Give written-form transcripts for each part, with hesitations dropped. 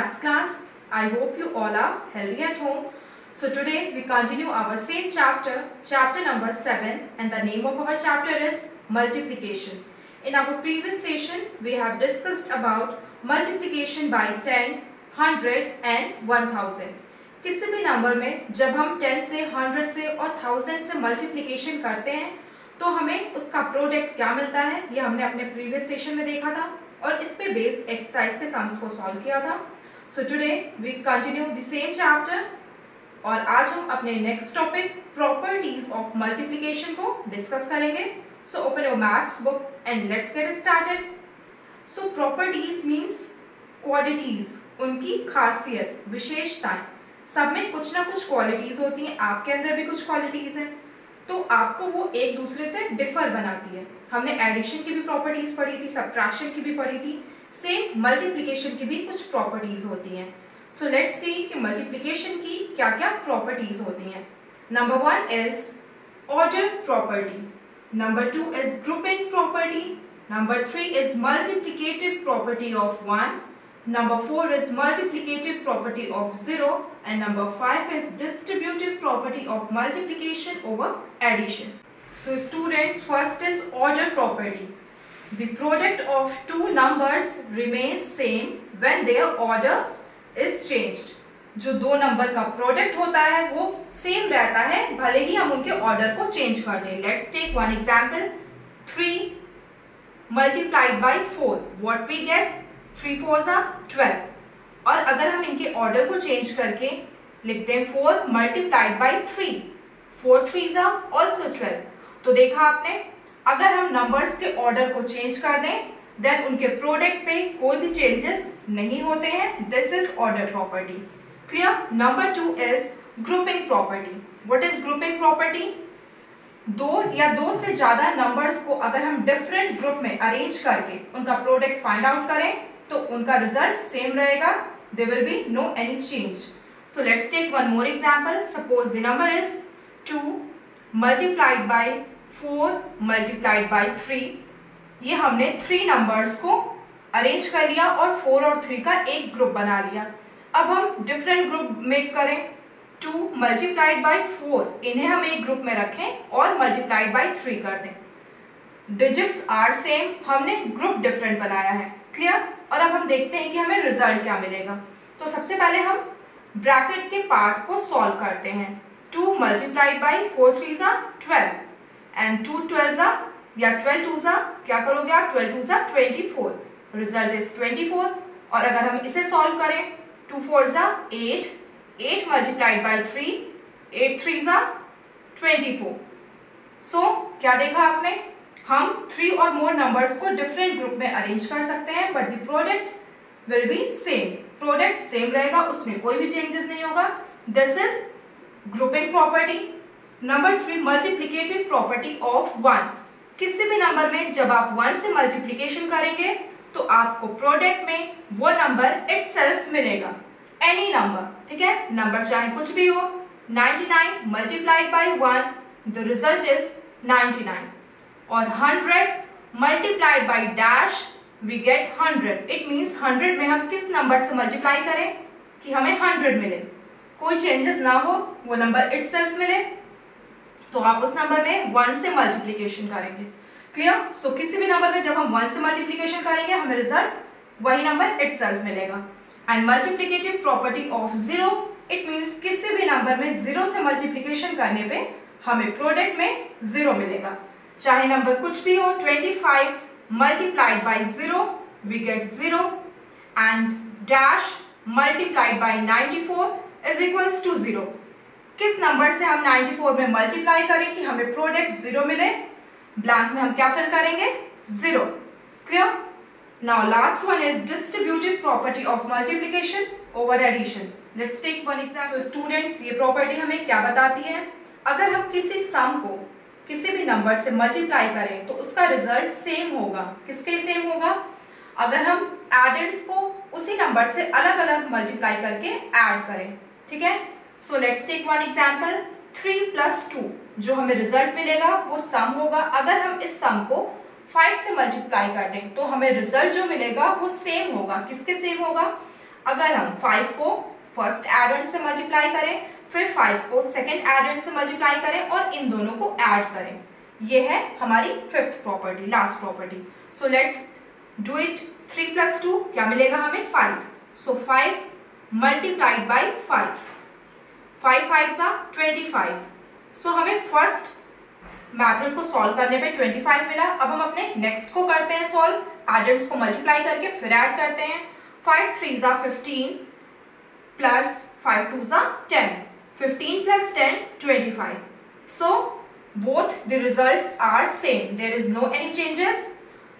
maths class. I hope you all are healthy at home. So today we continue our same chapter, chapter number 7, and the name of our chapter is multiplication. In our previous session we have discussed about multiplication by 10, 100 and 1000. किसी भी number में जब हम 10 से 100 से और 1000 से multiplication करते हैं तो हमें उसका प्रोडक्ट क्या मिलता है, ये हमने अपने प्रीवियस सेशन में देखा था और इस पे बेस्ड एक्सरसाइज के सम्स को सॉल्व किया था. So today we continue the same chapter और आज हम अपने next topic properties of multiplication को डिस्कस करेंगे. So open your maths book and let's get started. So properties means qualities, उनकी खासियत, विशेषताएं. सब में कुछ ना कुछ क्वालिटीज होती हैं, आपके अंदर भी कुछ क्वालिटीज हैं तो आपको वो एक दूसरे से डिफर बनाती है. हमने एडिशन की भी प्रॉपर्टीज पढ़ी थी, सब्ट्रैक्शन की भी पढ़ी थी, सेम मल्टीप्लिकेशन की भी कुछ प्रॉपर्टीज होती हैं. सो लेट्स सी कि मल्टीप्लिकेशन की क्या क्या प्रॉपर्टीज होती हैं. Number 1 is order property, number 2 is grouping property, number 3 is multiplicative property of 1, number 4 is multiplicative property of 0 and number 5 is distributive property of multiplication over addition. So students, first is order property. The product of two numbers remains same when their order is changed. जो दो number का product होता है वो same रहता है भले ही हम उनके ऑर्डर को चेंज कर दें. Let's take one example. 3 multiplied by 4, what we get? 3 4s are 12. और अगर हम इनके ऑर्डर को चेंज करके लिख दें 4 multiplied by 3, 4 3s are also 12. तो देखा आपने, अगर हम नंबर्स के ऑर्डर को चेंज कर दें देन उनके प्रोडक्ट पे कोई भी चेंजेस नहीं होते हैं. This is order property. Clear. Number 2 is grouping property. What is grouping property? दो या दो से ज्यादा नंबर्स को अगर हम डिफरेंट ग्रुप में अरेंज करके उनका प्रोडक्ट फाइंड आउट करें तो उनका रिजल्ट सेम रहेगा. There will be no any change. So let's take one more example. Suppose the number is 2 multiplied by 4 multiplied by 3. ये हमने 3 नंबर्स को अरेंज कर लिया और 4 और 3 का एक ग्रुप बना लिया. अब हम डिफरेंट ग्रुप मेक करें. 2 मल्टीप्लाइड बाय 4, इन्हें हम एक ग्रुप में रखें और मल्टीप्लाइड बाय 3 कर दें. डिजिट्स आर सेम, हमने ग्रुप डिफरेंट बनाया है. क्लियर. और अब हम देखते हैं कि हमें रिजल्ट क्या मिलेगा. तो सबसे पहले हम ब्रैकेट के पार्ट को सॉल्व करते हैं. 2 multiplied by 4 3s are 12 and 2 12s are या 12 2s are, क्या करोगे आप? 12 2s are 24. Result is 24. और अगर हम इसे सॉल्व करें 2 4s are 8, 8 multiplied by 3, 8 3s are 24. सो क्या देखा आपने? हम 3 और मोर नंबर्स को डिफरेंट ग्रुप में अरेंज कर सकते हैं but the product will be same. Product same रहेगा, उसमें कोई भी चेंजेस नहीं होगा. This is grouping property. Number 3 multiplicative property of 1. किसी भी नंबर में जब आप 1 से मल्टीप्लिकेशन करेंगे तो आपको प्रोडक्ट में वो नंबर इटसेल्फ मिलेगा. एनी नंबर, ठीक है, नंबर चाहे कुछ भी हो. 99 multiplied by 1, the result is 99. और 100 multiplied by dash we get 100. It means 100 में हम किस नंबर से मल्टीप्लाई करें कि हमें 100 मिले, कोई चेंजेस ना हो, वो नंबर इटसेल्फ मिले, तो आप उस नंबर में 1 से मल्टीप्लिकेशन करेंगे. क्लियर. सो किसी भी नंबर में जब हम 1 से मल्टीप्लिकेशन करेंगे हमें रिजल्ट वही नंबर इटसेल्फ मिलेगा. And multiplicative property of 0, it means किसी भी नंबर में 0 से मल्टीप्लिकेशन करने पे हमें प्रोडक्ट में 0 मिलेगा, चाहे नंबर कुछ भी हो. 25 multiplied by 0 we get 0 and dash multiplied by 94 is equals to 0. किस नंबर से हम 94 में मल्टीप्लाई करें कि हमें प्रोडक्ट 0 मिले? ब्लैंक में हम क्या फिल करेंगे? 0. Clear. Now last one is distributive property of multiplication over addition. Let's take one example. So students, ये प्रॉपर्टी हमें क्या बताती है? अगर हम किसी सम को किसी भी नंबर से मल्टीप्लाई करें तो उसका रिजल्ट सेम होगा. किसके सेम होगा? अगर हम एडेंड्स को उसी नंबर से अलग अलग मल्टीप्लाई करके ऐड करें. ठीक है. So let's take one example. 3 + 2 जो हमें रिजल्ट मिलेगा वो सम होगा. अगर हम इस सम को 5 से मल्टीप्लाई कर दें तो हमें रिजल्ट जो मिलेगा वो सेम होगा. किसके सेम होगा? अगर हम 5 को फर्स्ट एडेंड से मल्टीप्लाई करें, फिर 5 को सेकेंड एडेंड से मल्टीप्लाई करें और इन दोनों को ऐड करें, ये है हमारी fifth property, last property. So let's do it. 3 + 2 क्या मिलेगा हमें? 5। सो 5 मल्टीप्लाइड बाई 5, 5 5 25। सो हमें फर्स्ट मैथड को सॉल्व करने पे 25 मिला। अब हम अपने नेक्स्ट को करते हैं सॉल्व, एडेंड्स को मल्टीप्लाई करके फिर ऐड करते हैं। 5 3 15 plus 5 2 10, 15 + 10 25। So both the results are same, there is no any changes।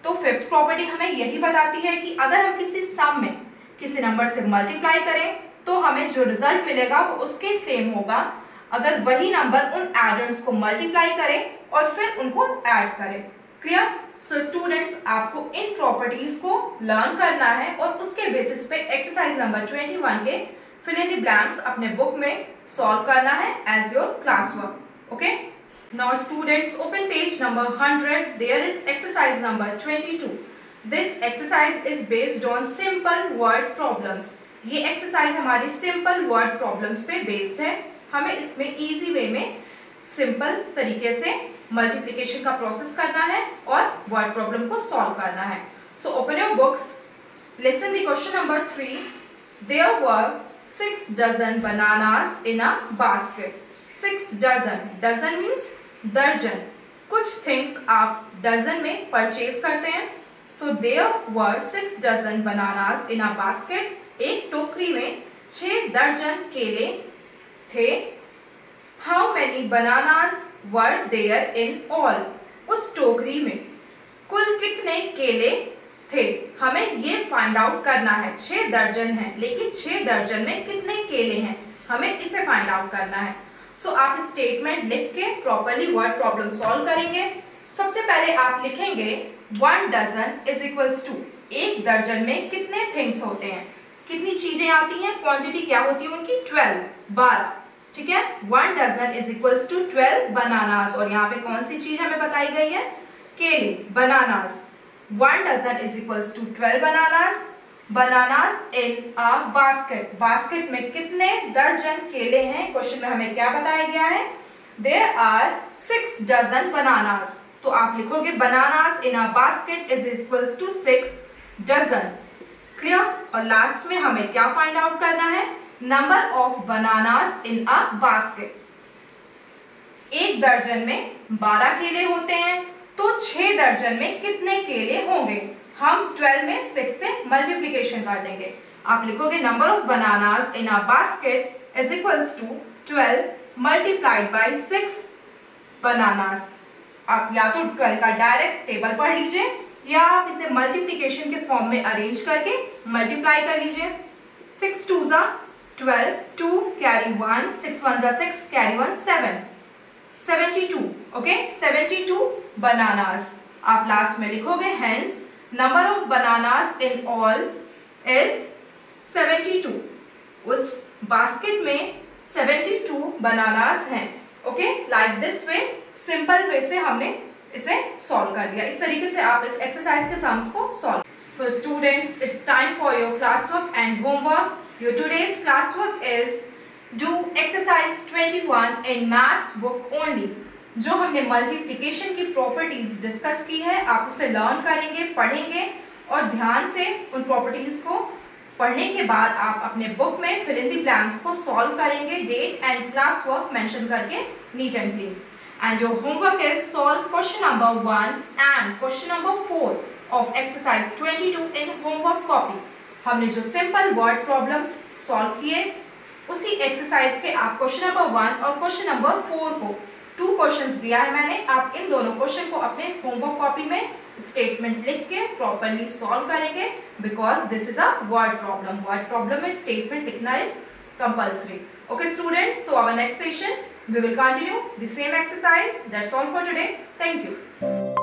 तो फिफ्थ प्रॉपर्टी हमें यही बताती है कि अगर हम किसी सम में किसी नंबर से मल्टीप्लाई करें तो हमें जो रिजल्ट मिलेगा वो उसके सेम होगा अगर वही नंबर उन एडेंड्स को मल्टीप्लाई करें और फिर उनको ऐड करें। क्लियर? सो स्टूडेंट्स, आपको इन प्रॉपर्टीज को लर्न करना है और उसके बेसिस पे एक्सरसाइज नंबर 21 के फिल इन द ब्लैंक्स अपने बुक में सॉल्व करना है as your class work. Okay, now students, open page number 100. There is exercise number 22. This exercise is based on simple word problems. ये exercise हमारी simple word problems पे based है। हमें इसमें easy way में simple तरीके से multiplication का process करना है और word problem को solve करना है। So open your books. Listen the question number 3. There were 6 dozen bananas in a basket. 6 dozen. Dozen means दर्जन। कुछ थिंग्स आप डजन में परचेज करते हैं। So there were 6 dozen bananas in a basket. एक टोकरी में 6 दर्जन केले थे। How many bananas were there in all? उस टोकरी में कुल कितने केले थे? हमें ये फाइंड आउट करना है। 6 दर्जन है, लेकिन 6 दर्जन में कितने केले हैं, हमें इसे फाइंड आउट करना है। सो आप स्टेटमेंट लिख के प्रॉपरली वर्ड प्रॉब्लम सॉल्व करेंगे। सबसे पहले आप लिखेंगे 1 डजन इज इक्वल्स टू, एक दर्जन में कितने थिंग्स होते हैं, कितनी चीजें आती हैं, क्वांटिटी क्या होती है उनकी? 12, 12। ठीक है, 1 dozen is equals to 12 bananas. और यहाँ पे कौन सी चीज हमें बताई गई है? केले, bananas. 1 dozen is equals to 12 bananas. Bananas in a basket, basket में कितने दर्जन केले हैं? क्वेश्चन में हमें क्या बताया गया है? There are 6 dozen bananas. तो आप लिखोगे bananas in a basket is equals to 6 dozen. Clear? और लास्ट में हमें क्या फाइंड आउट करना है? Number of bananas in a basket. एक दर्जन में 12 केले होते हैं, तो 6 दर्जन में कितने केले होंगे? हम 12 में 6 से मल्टीप्लीकेशन कर देंगे। आप लिखोगे number of bananas in a basket is equals to 12 multiplied by 6 bananas. आप या तो 12 का डायरेक्ट टेबल पढ़ लीजिए या आप इसे मल्टीप्लीकेशन के फॉर्म में अरेंज करके मल्टीप्लाई कर लीजिए। 6 2 12, 2 कैरी 1, 6 1 6 कैरी 1 7, 72। Okay, 72 bananas. आप लास्ट में लिखोगे hence number of bananas in all is 72। उस बास्केट में 72 बनानास हैं। Okay, like this way, simple way से हमने इसे सॉल्व कर लिया। इस तरीके से आप इस एक्सरसाइज के सम्स को solve. So students, it's time for your class work and homework. Your today's class work is do exercise 21 in maths book only. जो हमने मल्टीप्लिकेशन की प्रॉपर्टीज डिस्कस की है, आप उसे लर्न करेंगे, पढ़ेंगे और ध्यान से उन प्रॉपर्टीज को पढ़ने के बाद आप अपने बुक में फिल इन द ब्लैंक्स को सॉल्व करेंगे, date and class work mention करके neat and clean. And your homework is solve question number 1 and question number 4 of exercise 22 in homework copy. हमने जो सिंपल वर्ड प्रॉब्लम्स सॉल्व किए, उसी exercise के आप question number 1 और question number 4 को 2 questions दिया है मैंने। आप इन दोनों क्वेश्चन को अपने होमवर्क कॉपी में स्टेटमेंट लिख के प्रॉपर्ली सॉल्व करेंगे, because this is a word problem. Word problem में स्टेटमेंट लिखना is compulsory. Okay students, so our next session we will continue the same exercise. That's all for today. Thank you.